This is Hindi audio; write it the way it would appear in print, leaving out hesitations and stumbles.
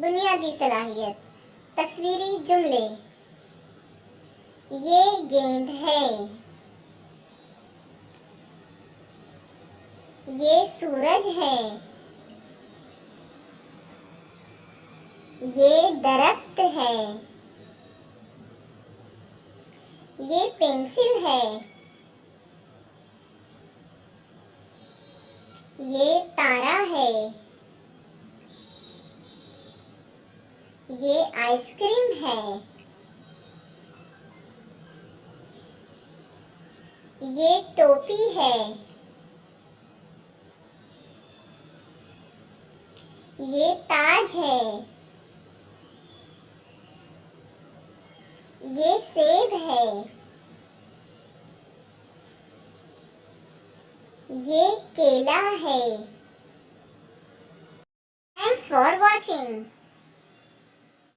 बुनियादी सलाहियत। तस्वीरी जुमले। ये गेंद है। ये सूरज है। ये दरख्त है। ये पेंसिल है। ये तारा है। ये आइसक्रीम है। ये टोपी है। ये ताज है। ये सेब है। ये केला है। Thanks for watching.